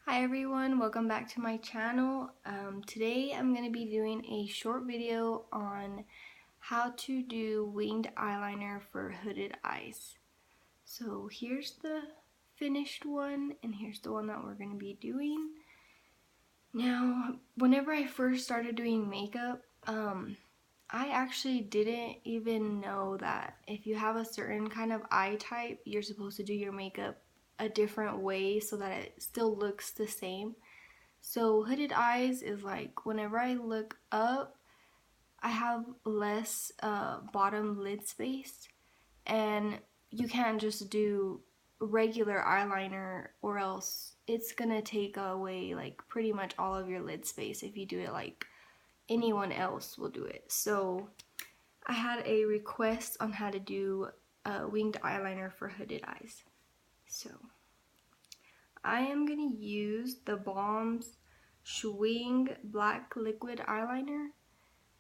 Hi everyone, welcome back to my channel. Today I'm going to be doing a short video on how to do winged eyeliner for hooded eyes. So here's the finished one and here's the one that we're going to be doing. Now, whenever I first started doing makeup, I actually didn't even know that if you have a certain kind of eye type, you're supposed to do your makeup a different way so that it still looks the same. So hooded eyes is like whenever I look up, I have less bottom lid space, and you can't just do regular eyeliner or else it's gonna take away like pretty much all of your lid space if you do it like anyone else will do it. So I had a request on how to do winged eyeliner for hooded eyes. So I am going to use the Balm's Schwing Black Liquid Eyeliner.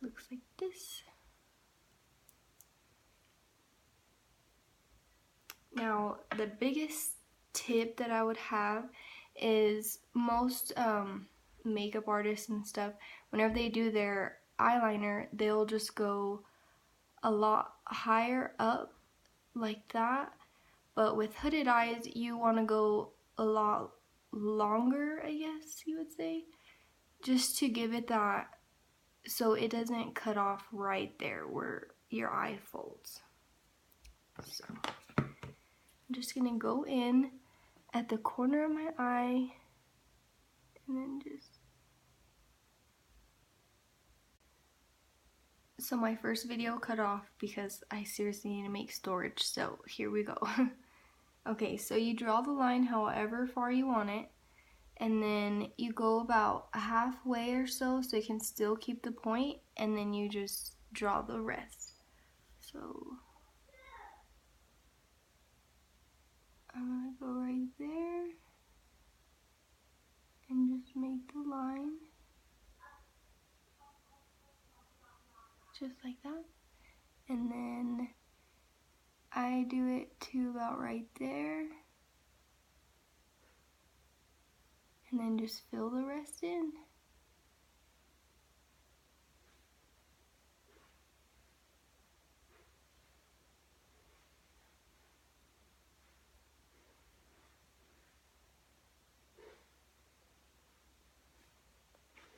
Looks like this. Now, the biggest tip that I would have is most makeup artists and stuff, whenever they do their eyeliner, they'll just go a lot higher up like that. But with hooded eyes, you want to go a lot longer, I guess you would say, just to give it that so it doesn't cut off right there where your eye folds. So I'm just gonna go in at the corner of my eye and then just... So my first video cut off because I seriously need to make storage, so here we go. Okay, so you draw the line however far you want it, and then you go about halfway or so you can still keep the point, and then you just draw the rest. So I'm gonna go right there and just make the line just like that, and then I do it to about right there, and then just fill the rest in.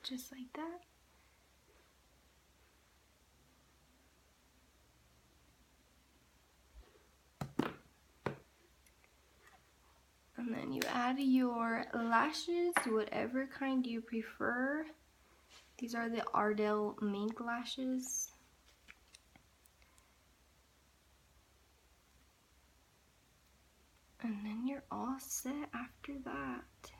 Just like that. And then you add your lashes, whatever kind you prefer. These are the Ardell Mink lashes. And then you're all set after that.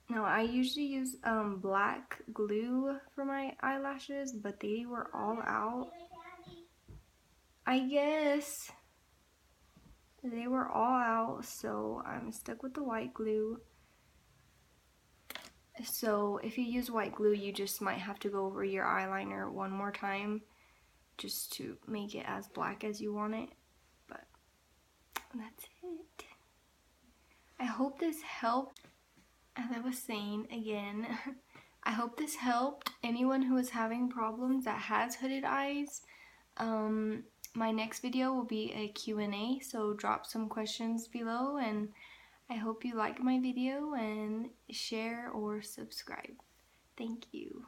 Now I usually use black glue for my eyelashes, but they were all out. I guess they were all out, so I'm stuck with the white glue. So if you use white glue, you just might have to go over your eyeliner one more time just to make it as black as you want it. But that's it. I hope this helped. As I was saying again, I hope this helped anyone who is having problems that has hooded eyes. My next video will be a Q&A, so drop some questions below, and I hope you like my video and share or subscribe. Thank you.